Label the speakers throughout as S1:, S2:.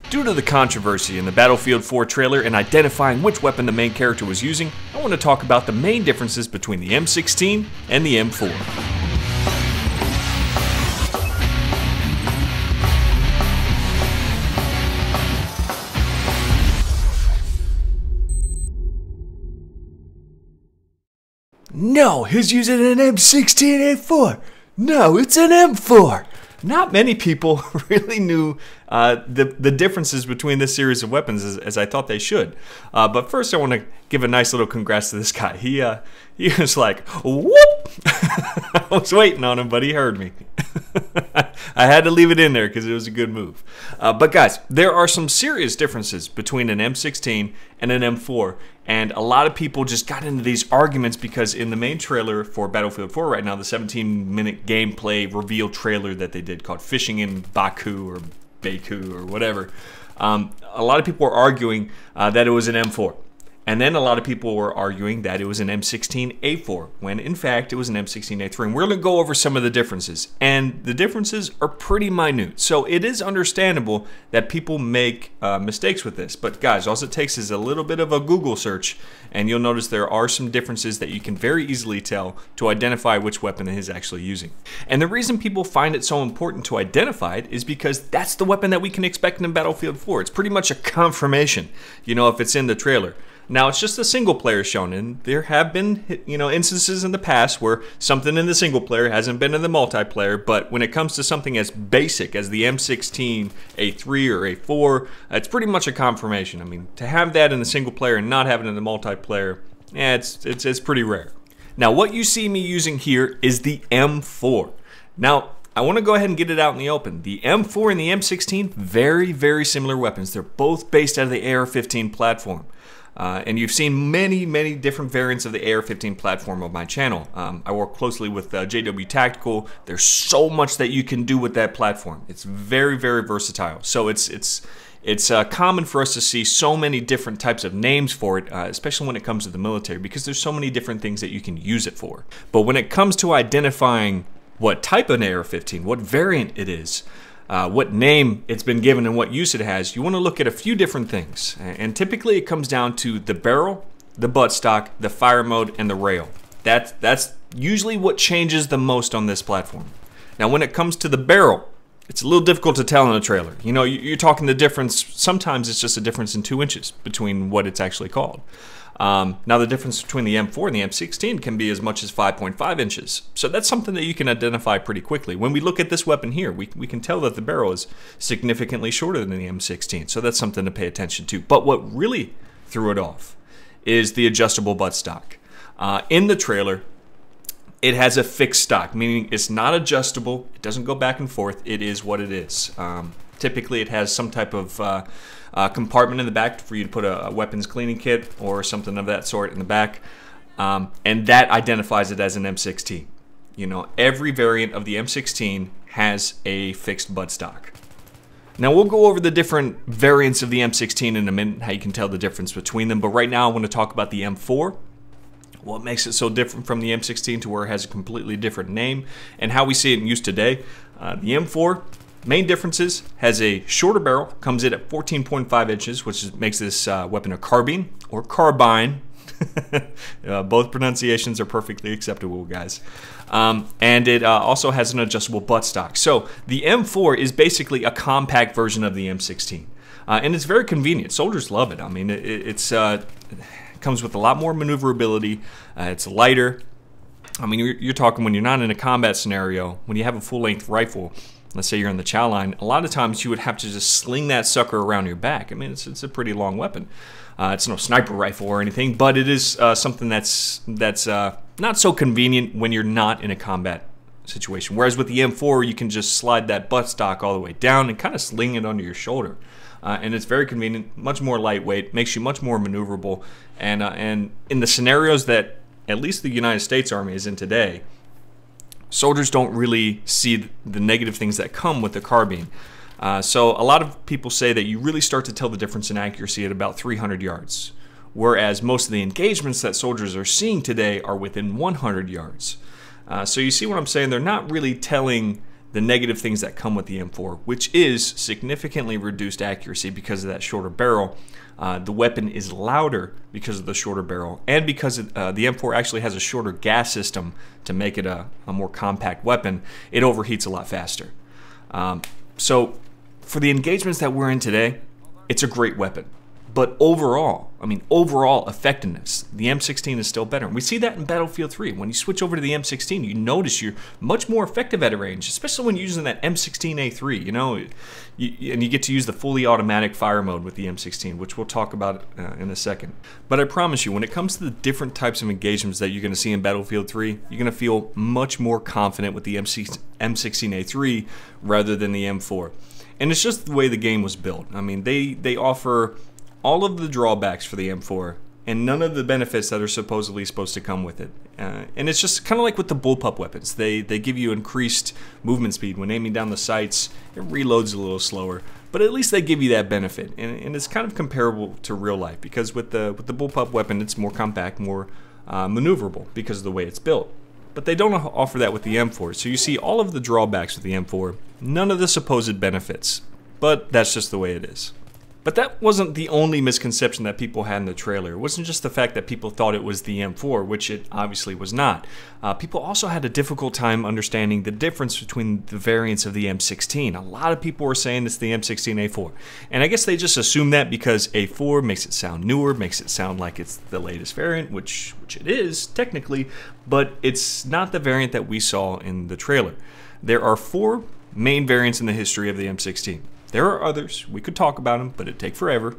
S1: Due to the controversy in the Battlefield 4 trailer and identifying which weapon the main character was using, I want to talk about the main differences between the M16 and the M4. No, he's using an M16 A3. No, it's an M4. Not many people really knew the differences between this series of weapons as I thought they should. But first I want to give a nice little congrats to this guy. He was like, whoop! I was waiting on him, but he heard me. I had to leave it in there because it was a good move. But guys, there are some serious differences between an M16 and an M4. And a lot of people just got into these arguments because in the main trailer for Battlefield 4 right now, the 17-minute gameplay reveal trailer that they did called Fishing in Baku or Baku or whatever, a lot of people were arguing that it was an M4. And then a lot of people were arguing that it was an M16 A4, when in fact it was an M16 A3. And we're going to go over some of the differences. And the differences are pretty minute. So it is understandable that people make mistakes with this. But guys, all it takes is a little bit of a Google search, and you'll notice there are some differences that you can very easily tell to identify which weapon it is actually using. And the reason people find it so important to identify it is because that's the weapon that we can expect in Battlefield 4. It's pretty much a confirmation, you know, if it's in the trailer. Now, it's just the single player shown, and there have been, instances in the past where something in the single player hasn't been in the multiplayer, but when it comes to something as basic as the M16 A3 or A4, it's pretty much a confirmation. I mean, to have that in the single player and not have it in the multiplayer, yeah, it's pretty rare. Now, what you see me using here is the M4. Now, I want to go ahead and get it out in the open. The M4 and the M16, very, very similar weapons. They're both based out of the AR-15 platform. And you've seen many, many different variants of the AR-15 platform on my channel. I work closely with JW Tactical. There's so much that you can do with that platform. It's very, very versatile. So it's common for us to see so many different types of names for it, especially when it comes to the military, because there's so many different things that you can use it for. But when it comes to identifying what type of AR-15, what variant it is, what name it's been given and what use it has, you want to look at a few different things. And typically it comes down to the barrel, the buttstock, the fire mode, and the rail. That's usually what changes the most on this platform. Now when it comes to the barrel, it's a little difficult to tell in a trailer. You know, you're talking the difference, sometimes it's just a difference in 2 inches between what it's actually called. Now the difference between the M4 and the M16 can be as much as 5.5 inches. So that's something that you can identify pretty quickly. When we look at this weapon here, we can tell that the barrel is significantly shorter than the M16. So that's something to pay attention to. But what really threw it off is the adjustable buttstock. In the trailer, it has a fixed stock, meaning it's not adjustable. It doesn't go back and forth. It is what it is. Typically, it has some type of compartment in the back for you to put a weapons cleaning kit or something of that sort in the back, and that identifies it as an M16. You know, every variant of the M16 has a fixed buttstock. Now we'll go over the different variants of the M16 in a minute, how you can tell the difference between them, but right now I want to talk about the M4. What makes it so different from the M16 to where it has a completely different name, and how we see it in use today. The M4, main differences, has a shorter barrel, comes in at 14.5 inches, which makes this weapon a carbine or carbine. Both pronunciations are perfectly acceptable, guys. And it also has an adjustable buttstock. So the M4 is basically a compact version of the M16. And it's very convenient. Soldiers love it. I mean, it comes with a lot more maneuverability. It's lighter. I mean, you're talking when you're not in a combat scenario, when you have a full-length rifle, let's say you're in the chow line, a lot of times you would have to just sling that sucker around your back. I mean, it's a pretty long weapon. It's no sniper rifle or anything, but it is something that's not so convenient when you're not in a combat situation. Whereas with the M4, you can just slide that buttstock all the way down and kind of sling it under your shoulder. And it's very convenient, much more lightweight, makes you much more maneuverable. And in the scenarios that at least the United States Army is in today, soldiers don't really see the negative things that come with the carbine. So a lot of people say that you really start to tell the difference in accuracy at about 300 yards, whereas most of the engagements that soldiers are seeing today are within 100 yards. So you see what I'm saying? They're not really telling the negative things that come with the M4, which is significantly reduced accuracy because of that shorter barrel. The weapon is louder because of the shorter barrel, and because the M4 actually has a shorter gas system to make it a more compact weapon. It overheats a lot faster. So for the engagements that we're in today, it's a great weapon. But overall, I mean, overall effectiveness, the M16 is still better. And we see that in Battlefield 3. When you switch over to the M16, you notice you're much more effective at a range, especially when you're using that M16 A3, you know, and you get to use the fully automatic fire mode with the M16, which we'll talk about in a second. But I promise you, when it comes to the different types of engagements that you're going to see in Battlefield 3, you're going to feel much more confident with the M16 A3 rather than the M4. And it's just the way the game was built. I mean, they offer all of the drawbacks for the M4 and none of the benefits that are supposedly supposed to come with it. And it's just kind of like with the bullpup weapons. They give you increased movement speed. When aiming down the sights, it reloads a little slower, but at least they give you that benefit. And it's kind of comparable to real life, because with the bullpup weapon, it's more compact, more maneuverable because of the way it's built. But they don't offer that with the M4. So you see all of the drawbacks with the M4, none of the supposed benefits. But that's just the way it is. But that wasn't the only misconception that people had in the trailer. It wasn't just the fact that people thought it was the M4, which it obviously was not. People also had a difficult time understanding the difference between the variants of the M16. A lot of people were saying it's the M16 A4. And I guess they just assumed that because A4 makes it sound newer, makes it sound like it's the latest variant, which it is, technically, but it's not the variant that we saw in the trailer. There are 4 main variants in the history of the M16. There are others. We could talk about them, but it'd take forever.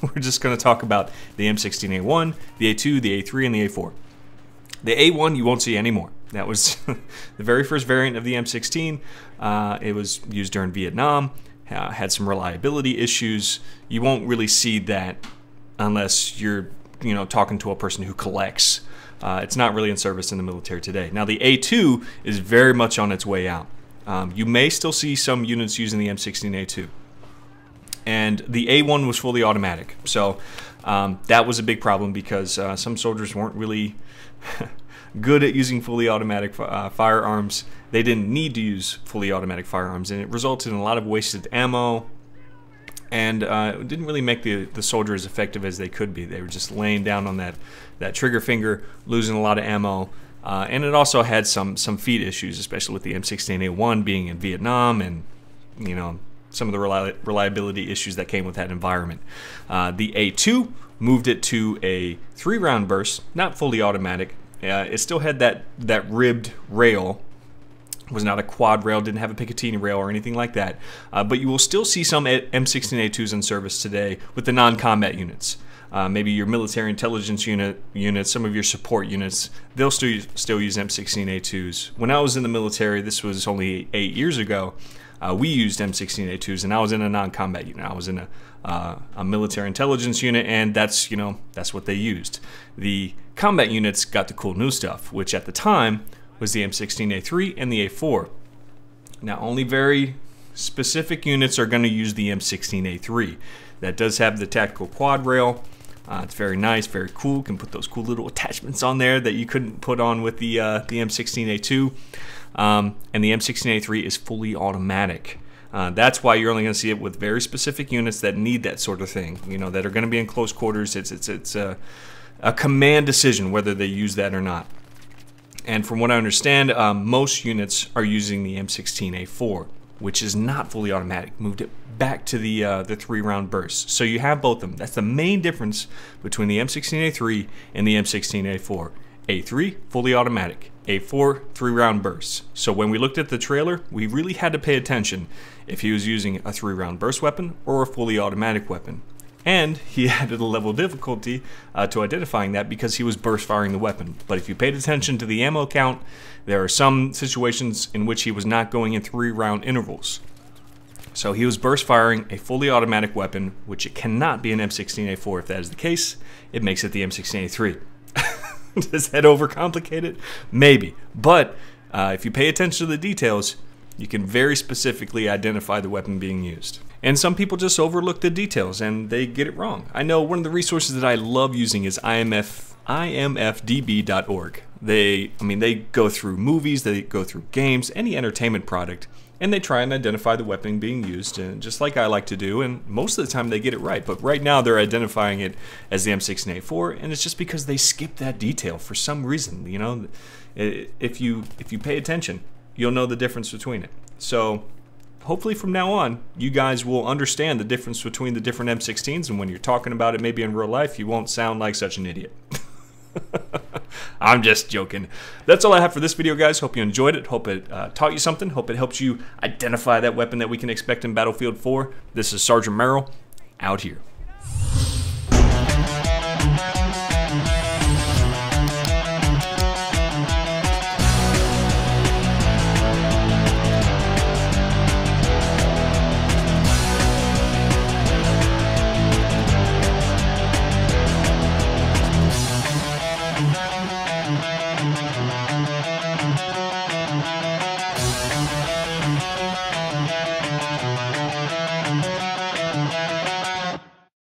S1: We're just going to talk about the M16 A1, the A2, the A3, and the A4. The A1 you won't see anymore. That was the very first variant of the M16. It was used during Vietnam, had some reliability issues. You won't really see that unless you're talking to a person who collects. It's not really in service in the military today. Now the A2 is very much on its way out. You may still see some units using the M16 A2. And the A1 was fully automatic. So that was a big problem because some soldiers weren't really good at using fully automatic firearms. They didn't need to use fully automatic firearms, and it resulted in a lot of wasted ammo. And it didn't really make the soldier as effective as they could be. They were just laying down on that trigger finger, losing a lot of ammo. And it also had some feed issues, especially with the M16 A1 being in Vietnam, and some of the reliability issues that came with that environment. The A2 moved it to a 3-round burst, not fully automatic. It still had that ribbed rail. It was not a quad rail, didn't have a Picatinny rail or anything like that. But you will still see some M16 A2s in service today with the non-combat units. Maybe your military intelligence units, some of your support units, they'll still use M16 A2s. When I was in the military, this was only 8 years ago, we used M16 A2s, and I was in a non-combat unit. I was in a military intelligence unit, and that's what they used. The combat units got the cool new stuff, which at the time was the M16 A3 and the A4. Now, only very specific units are going to use the M16 A3. That does have the tactical quad rail. It's very nice, very cool. You can put those cool little attachments on there that you couldn't put on with the M16 A2. And the M16 A3 is fully automatic. That's why you're only going to see it with very specific units that need that sort of thing. That are going to be in close quarters. It's a command decision whether they use that or not. And from what I understand, most units are using the M16 A4, which is not fully automatic. Moved it back to the 3-round burst. So you have both of them. That's the main difference between the M16 A3 and the M16 A4. A3, fully automatic. A4, 3-round bursts. So when we looked at the trailer, we really had to pay attention if he was using a 3-round burst weapon or a fully automatic weapon. And he added a level of difficulty to identifying that because he was burst firing the weapon. But if you paid attention to the ammo count, there are some situations in which he was not going in 3-round intervals. So he was burst firing a fully automatic weapon, which it cannot be an M16 A4. If that is the case, it makes it the M16 A3. Does that overcomplicate it? Maybe. But if you pay attention to the details, you can very specifically identify the weapon being used. And some people just overlook the details and they get it wrong. I know one of the resources that I love using is imfdb.org. They go through movies, they go through games, any entertainment product, and they try and identify the weapon being used, and just like I like to do, and most of the time they get it right. But right now they're identifying it as the M16 A4, and it's just because they skip that detail for some reason. You know, if you pay attention, you'll know the difference between it. So hopefully from now on, you guys will understand the difference between the different M16s, and when you're talking about it maybe in real life, you won't sound like such an idiot. I'm just joking. That's all I have for this video, guys. Hope you enjoyed it. Hope it taught you something. Hope it helps you identify that weapon that we can expect in Battlefield 4. This is Sergeant Merrill, out here.